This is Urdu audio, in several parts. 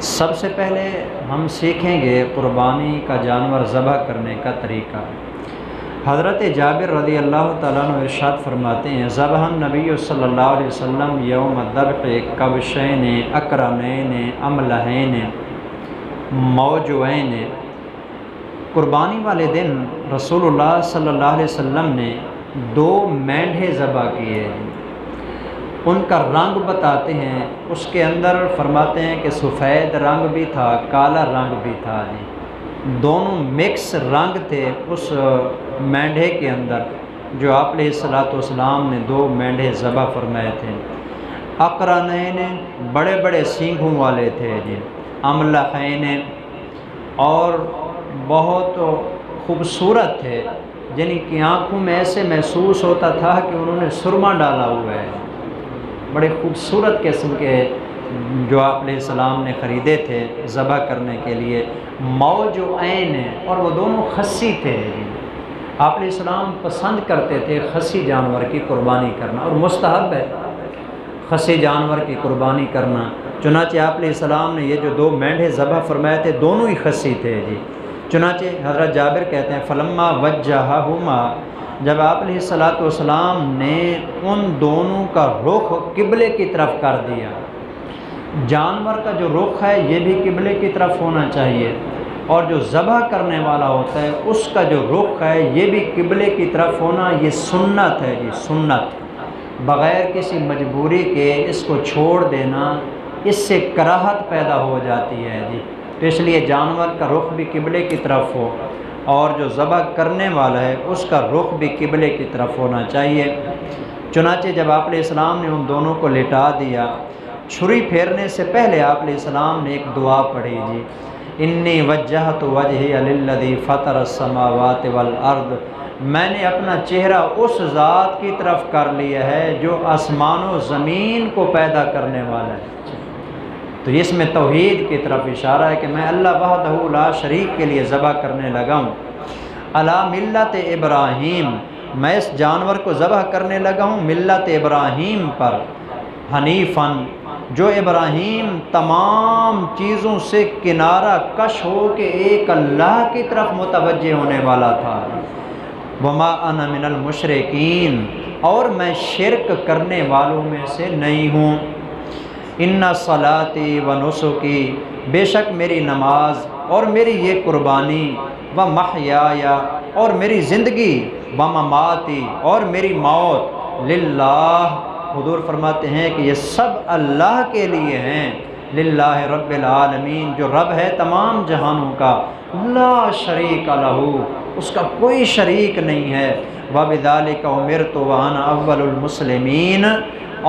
سب سے پہلے ہم سیکھیں گے قربانی کا جانور ذبح کرنے کا طریقہ۔ حضرت جابر رضی اللہ تعالیٰ عنہ ارشاد فرماتے ہیں ذبح النبی صلی اللہ علیہ وسلم یوم الذبح کبشین اقرنین املحین موجوین۔ قربانی والے دن رسول اللہ صلی اللہ علیہ وسلم نے 2 مینڈھے ذبح کیے۔ ان کا رنگ بتاتے ہیں، اس کے اندر فرماتے ہیں کہ سفید رنگ بھی تھا، کالا رنگ بھی تھا، دونوں مکس رنگ تھے اس مینڈھے کے اندر جو آپ علیہ الصلوۃ والسلام نے 2 مینڈھے ذبح فرمائے تھے۔ اقرنین بڑے بڑے سینگھوں والے تھے املحین اور بہت خوبصورت تھے، جن کی آنکھوں میں ایسے محسوس ہوتا تھا کہ انہوں نے سرما ڈالا ہوا ہے۔ بڑے خوبصورت قسم کے جو آپ علیہ السلام نے خریدے تھے ذبح کرنے کے لیے۔ موجوعین اور وہ دونوں خصی تھے۔ آپ علیہ السلام پسند کرتے تھے خصی جانور کی قربانی کرنا، اور مستحب ہے خصی جانور کی قربانی کرنا۔ چنانچہ آپ علیہ السلام نے یہ جو 2 مینڈھے ذبح فرمائے تھے دونوں ہی خصی تھے چنانچہ حضرت جابر کہتے ہیں فلما وجہہما، جب آپ علیہ الصلوۃ والسلام نے ان دونوں کا رخ قبلے کی طرف کر دیا۔ جانور کا جو رخ ہے یہ بھی قبلے کی طرف ہونا چاہیے، اور جو ذبح کرنے والا ہوتا ہے اس کا جو رخ ہے یہ بھی قبلے کی طرف ہونا، یہ سنت ہے سنت۔ بغیر کسی مجبوری کے اس کو چھوڑ دینا، اس سے کراہت پیدا ہو جاتی ہے تو اس لیے جانور کا رخ بھی قبلے کی طرف ہو، اور جو ذبح کرنے والا ہے اس کا رخ بھی قبلے کی طرف ہونا چاہیے۔ چنانچہ جب آپ علیہ السلام نے ان دونوں کو لٹا دیا، چھری پھیرنے سے پہلے آپ علیہ السلام نے ایک دعا پڑھی انی وجہت وجہی للذی فطر السماوات والارض، میں نے اپنا چہرہ اس ذات کی طرف کر لیا ہے جو آسمان و زمین کو پیدا کرنے والا ہے۔ تو اس میں توحید کی طرف اشارہ ہے کہ میں اللہ وحدہ لا شریک کے لیے ذبح کرنے لگا ہوں۔ علی ملت ابراہیم، میں اس جانور کو ذبح کرنے لگا ہوں ملت ابراہیم پر، حنیفاً، جو ابراہیم تمام چیزوں سے کنارہ کش ہو کے ایک اللہ کی طرف متوجہ ہونے والا تھا۔ وما انا من المشرکین، اور میں شرک کرنے والوں میں سے نہیں ہوں۔ ان صلاتی و نسکی، بے شک میری نماز اور میری یہ قربانی، و محیایا، اور میری زندگی، و مماتی، اور میری موت، للہ، حضور فرماتے ہیں کہ یہ سب اللہ کے لیے ہیں، للہ رب العالمین، جو رب ہے تمام جہانوں کا، لا شریک لہ، اس کا کوئی شریک نہیں ہے، وبذالک امرت وانا اول المسلمین،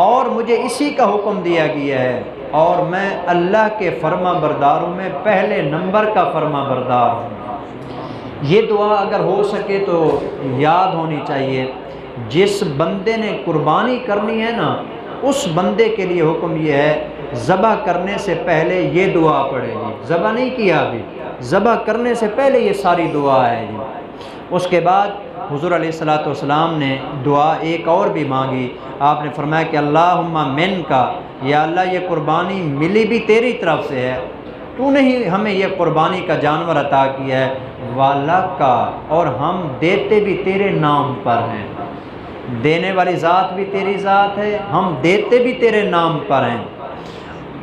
اور مجھے اسی کا حکم دیا گیا ہے، اور میں اللہ کے فرما برداروں میں پہلے نمبر کا فرما بردار ہوں۔ یہ دعا اگر ہو سکے تو یاد ہونی چاہیے۔ جس بندے نے قربانی کرنی ہے نا، اس بندے کے لیے حکم یہ ہے ذبح کرنے سے پہلے یہ دعا پڑھے ذبح نہیں کیا ابھی، ذبح کرنے سے پہلے یہ ساری دعا ہے اس کے بعد حضور علیہ الصلوۃ والسلام نے دعا ایک اور بھی مانگی۔ آپ نے فرمایا کہ اللہم من کا، یا اللہ یہ قربانی ملی بھی تیری طرف سے ہے، تو نے ہی ہمیں یہ قربانی کا جانور عطا کیا ہے، والا کا، اور ہم دیتے بھی تیرے نام پر ہیں، دینے والی ذات بھی تیری ذات ہے، ہم دیتے بھی تیرے نام پر ہیں۔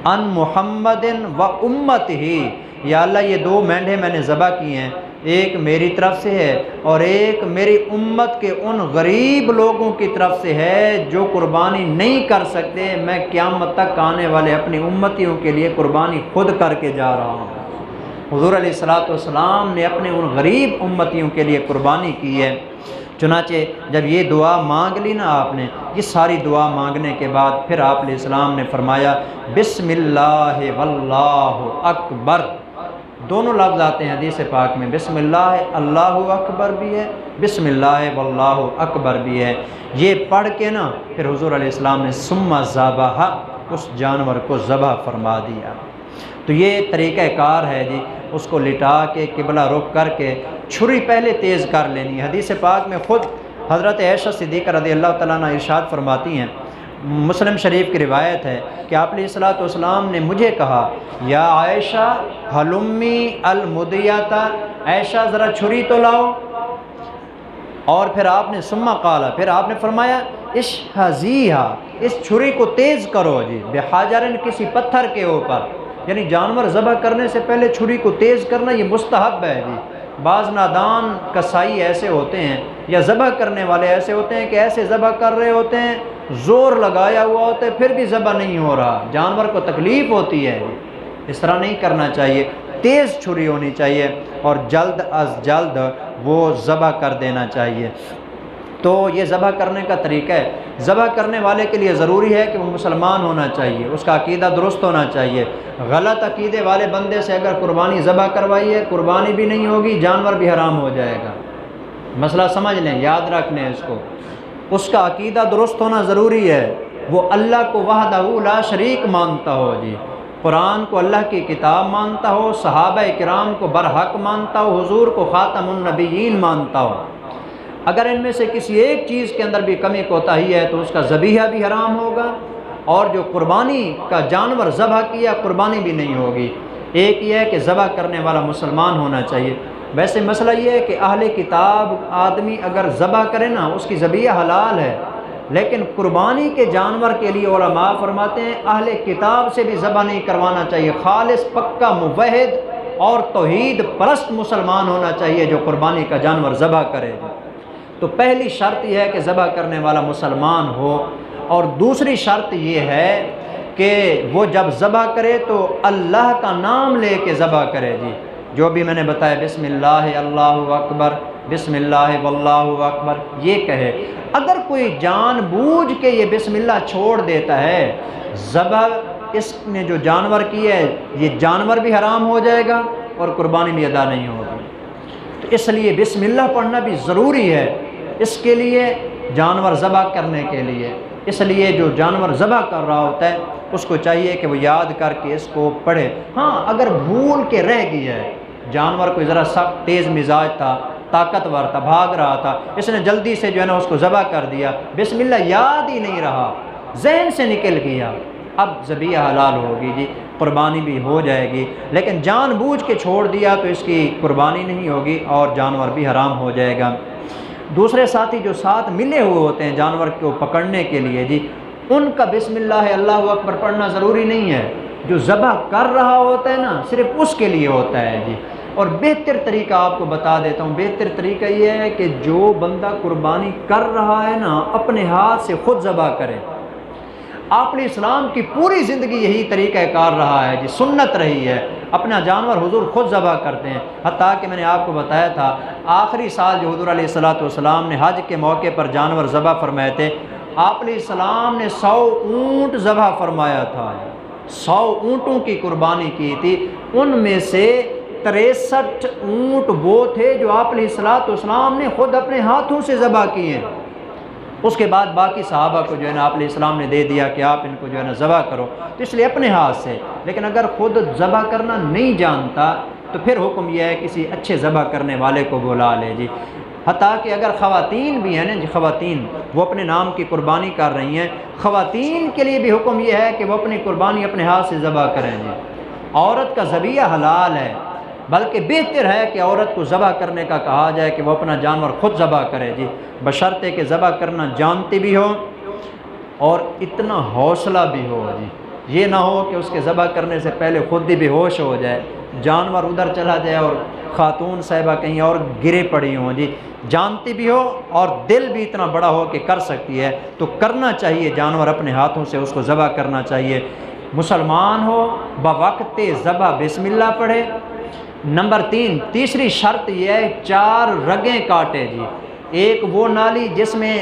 ان محمد و امت ہی، یا اللہ یہ 2 مینڈھے میں نے ذبح کیے ہیں، ایک میری طرف سے ہے اور ایک میری امت کے ان غریب لوگوں کی طرف سے ہے جو قربانی نہیں کر سکتے، میں قیامت تک آنے والے اپنی امتیوں کے لیے قربانی خود کر کے جا رہا ہوں۔ حضور علیہ الصلوۃ والسلام نے اپنے ان غریب امتیوں کے لیے قربانی کی ہے۔ چنانچہ جب یہ دعا مانگ لی نا آپ نے، یہ ساری دعا مانگنے کے بعد پھر آپ علیہ السلام نے فرمایا بسم اللہ واللہ اکبر، دونوں لفظ آتے ہیں حدیث پاک میں، بسم اللہ اللہ اکبر بھی ہے، بسم اللہ واللہ اکبر بھی ہے۔ یہ پڑھ کے نا پھر حضور علیہ السلام نے ثم ذبح، اس جانور کو ذبح فرما دیا۔ تو یہ طریقہ کار ہے اس کو لٹا کے قبلہ رخ کر کے چھری پہلے تیز کر لینی ہے۔ حدیث پاک میں خود حضرت عائشہ صدیقہ رضی اللہ تعالیٰ عنہ ارشاد فرماتی ہیں مسلم شریف کی روایت ہے کہ آپ علیہ الصلوۃ والسلام نے مجھے کہا یا عائشہ حلمی المدیتا، عائشہ ذرا چھری تو لاؤ، اور پھر آپ نے ثم قال، پھر آپ نے فرمایا اشہزیہا، اس چھری کو تیز کرو جی، بحجرن، کسی پتھر کے اوپر، یعنی جانور ذبح کرنے سے پہلے چھری کو تیز کرنا یہ مستحب ہے جی۔ بعض نادان کسائی ایسے ہوتے ہیں یا ذبح کرنے والے ایسے ہوتے ہیں کہ ایسے ذبح کر رہے ہوتے ہیں، زور لگایا ہوا ہوتا ہے پھر بھی ذبح نہیں ہو رہا، جانور کو تکلیف ہوتی ہے، اس طرح نہیں کرنا چاہیے، تیز چھری ہونی چاہیے اور جلد از جلد وہ ذبح کر دینا چاہیے۔ تو یہ ذبح کرنے کا طریقہ ہے۔ ذبح کرنے والے کے لیے ضروری ہے کہ وہ مسلمان ہونا چاہیے، اس کا عقیدہ درست ہونا چاہیے۔ غلط عقیدے والے بندے سے اگر قربانی ذبح کروائی ہے، قربانی بھی نہیں ہوگی، جانور بھی حرام ہو جائے گا۔ مسئلہ سمجھ لیں، یاد رکھ لیں اس کو، اس کا عقیدہ درست ہونا ضروری ہے، وہ اللہ کو وحدہ لا شریک مانتا ہو جی، قرآن کو اللہ کی کتاب مانتا ہو، صحابہ کرام کو برحق مانتا ہو، حضور کو خاتم النبیین مانتا ہو۔ اگر ان میں سے کسی ایک چیز کے اندر بھی کمی کوتاہی ہے تو اس کا ذبیحہ بھی حرام ہوگا، اور جو قربانی کا جانور ذبح کیا قربانی بھی نہیں ہوگی۔ ایک یہ ہے کہ ذبح کرنے والا مسلمان ہونا چاہیے۔ ویسے مسئلہ یہ ہے کہ اہل کتاب آدمی اگر ذبح کرے نا، اس کی ذبیحہ حلال ہے، لیکن قربانی کے جانور کے لیے علماء فرماتے ہیں اہل کتاب سے بھی ذبح نہیں کروانا چاہیے، خالص پکا موحد اور توحید پرست مسلمان ہونا چاہیے جو قربانی کا جانور ذبح کرے۔ تو پہلی شرط یہ ہے کہ ذبح کرنے والا مسلمان ہو، اور دوسری شرط یہ ہے کہ وہ جب ذبح کرے تو اللہ کا نام لے کے ذبح کرے جی، جو بھی میں نے بتایا، بسم اللہ اللہ اکبر، بسم اللہ واللہ اکبر، یہ کہے۔ اگر کوئی جان بوجھ کے یہ بسم اللہ چھوڑ دیتا ہے، ذبح اس نے جو جانور کی ہے یہ جانور بھی حرام ہو جائے گا اور قربانی بھی ادا نہیں ہوگی۔ تو اس لیے بسم اللہ پڑھنا بھی ضروری ہے اس کے لیے، جانور ذبح کرنے کے لیے۔ اس لیے جو جانور ذبح کر رہا ہوتا ہے اس کو چاہیے کہ وہ یاد کر کے اس کو پڑھے۔ ہاں اگر بھول کے رہ گئی ہے، جانور کوئی ذرا سخت تیز مزاج تھا، طاقتور تھا، بھاگ رہا تھا، اس نے جلدی سے جو ہے نا اس کو ذبح کر دیا، بسم اللہ یاد ہی نہیں رہا، ذہن سے نکل گیا، اب ذبیحہ حلال ہوگی جی، قربانی بھی ہو جائے گی، لیکن جان بوجھ کے چھوڑ دیا تو اس کی قربانی نہیں ہوگی اور جانور بھی حرام ہو جائے گا۔ دوسرے ساتھی جو ساتھ ملے ہوئے ہوتے ہیں جانور کو پکڑنے کے لیے جی، ان کا بسم اللہ اللہ اکبر پڑھنا ضروری نہیں ہے، جو ذبح کر رہا ہوتا ہے نا صرف اس کے لیے ہوتا ہے جی۔ اور بہتر طریقہ آپ کو بتا دیتا ہوں، بہتر طریقہ یہ ہے کہ جو بندہ قربانی کر رہا ہے نا اپنے ہاتھ سے خود ذبح کرے۔ آپ علیہ السلام کی پوری زندگی یہی طریقہ کار رہا ہے جی، سنت رہی ہے، اپنا جانور حضور خود ذبح کرتے ہیں۔ حتیٰ کہ میں نے آپ کو بتایا تھا آخری سال جو حضور علیہ السلام نے حج کے موقع پر جانور ذبح فرمائے تھے، آپ علیہ السلام نے 100 اونٹ ذبح فرمایا تھا، 100 اونٹوں کی قربانی کی تھی، ان میں سے 63 اونٹ وہ تھے جو آپ علیہ السلام نے خود اپنے ہاتھوں سے ذبح کیے۔ اس کے بعد باقی صحابہ کو جو ہے نا آپ علیہ السلام نے دے دیا کہ آپ ان کو جو ہے نا ذبح کرو، تو اس لیے اپنے ہاتھ سے۔ لیکن اگر خود ذبح کرنا نہیں جانتا تو پھر حکم یہ ہے کسی اچھے ذبح کرنے والے کو بلا لے جی۔ حتیٰ کہ اگر خواتین بھی ہیں نا جی، خواتین وہ اپنے نام کی قربانی کر رہی ہیں، خواتین کے لیے بھی حکم یہ ہے کہ وہ اپنی قربانی اپنے ہاتھ سے ذبح کریں جی۔ عورت کا ذبیحہ حلال ہے، بلکہ بہتر ہے کہ عورت کو ذبح کرنے کا کہا جائے کہ وہ اپنا جانور خود ذبح کرے جی، بشرطے کہ ذبح کرنا جانتی بھی ہو اور اتنا حوصلہ بھی ہو جی، یہ نہ ہو کہ اس کے ذبح کرنے سے پہلے خود ہی بے ہوش ہو جائے، جانور ادھر چلا جائے اور خاتون صاحبہ کہیں اور گرے پڑی ہوں جی، جانتی بھی ہو اور دل بھی اتنا بڑا ہو کہ کر سکتی ہے، تو کرنا چاہیے، جانور اپنے ہاتھوں سے اس کو ذبح کرنا چاہیے۔ مسلمان ہو، بوقت ذبح بسم اللہ پڑھے۔ نمبر 3، تیسری شرط یہ ہے 4 رگیں کاٹے جی، ایک وہ نالی جس میں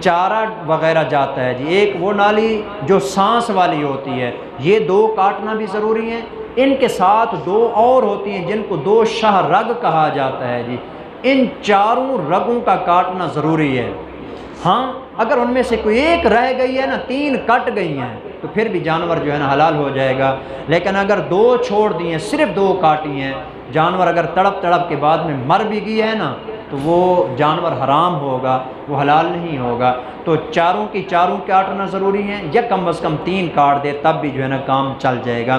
چارہ وغیرہ جاتا ہے جی، ایک وہ نالی جو سانس والی ہوتی ہے، یہ 2 کاٹنا بھی ضروری ہیں، ان کے ساتھ 2 اور ہوتی ہیں جن کو 2 شاہ رگ کہا جاتا ہے جی، ان 4 رگوں کا کاٹنا ضروری ہے۔ ہاں اگر ان میں سے کوئی ایک رہ گئی ہے نا، 3 کٹ گئی ہیں تو پھر بھی جانور جو ہے نا حلال ہو جائے گا، لیکن اگر 2 چھوڑ دی ہیں، صرف 2 کاٹی ہیں، جانور اگر تڑپ کے بعد میں مر بھی گئی ہے نا تو وہ جانور حرام ہوگا، وہ حلال نہیں ہوگا۔ تو چاروں کی چاروں کاٹنا ضروری ہے، یا کم از کم 3 کاٹ دے تب بھی جو ہے نا کام چل جائے گا۔